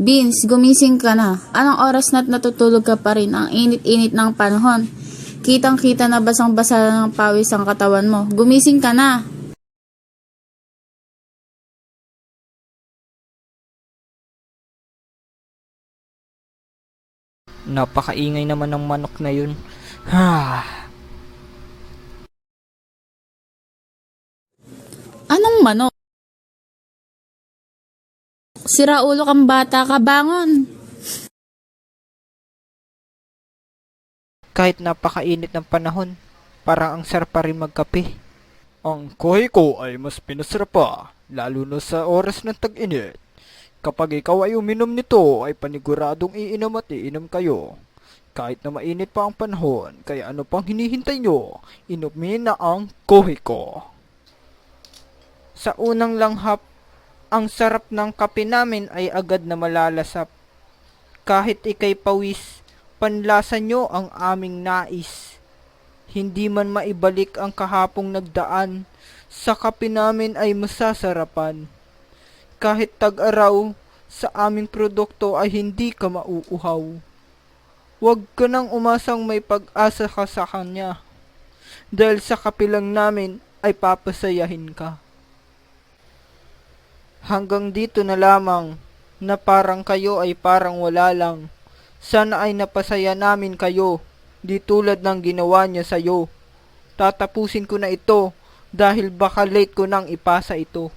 Beans, gumising ka na. Anong oras na't natutulog ka pa rin? Ang init-init ng panahon. Kitang-kita na basang-basa ng pawis ang katawan mo. Gumising ka na. Napakaingay naman ng manok na yun. Ha. Anong manok? Sira ulo kang bata ka, bangon. Kahit napakainit ng panahon, parang ang sarap pa rin magkape. Ang kohe ko ay mas pinasarap pa, lalo na sa oras ng tag-init. Kapag ikaw ay uminom nito, ay paniguradong iinom at iinom kayo. Kahit na mainit pa ang panahon, kaya ano pang hinihintay nyo, inumin na ang kohe ko. Sa unang langhap, ang sarap ng kape namin ay agad na malalasap. Kahit ikay pawis, panlasa nyo ang aming nais. Hindi man maibalik ang kahapong nagdaan, sa kape namin ay masasarapan. Kahit tag-araw, sa aming produkto ay hindi ka mauuhaw. Huwag ka nang umasang may pag-asa ka sa kanya, dahil sa kape lang namin ay papasayahin ka. Hanggang dito na lamang, na parang kayo ay parang wala lang. Sana ay napasaya namin kayo, di tulad ng ginawa niya sa'yo. Tatapusin ko na ito, dahil baka late ko nang ipasa ito.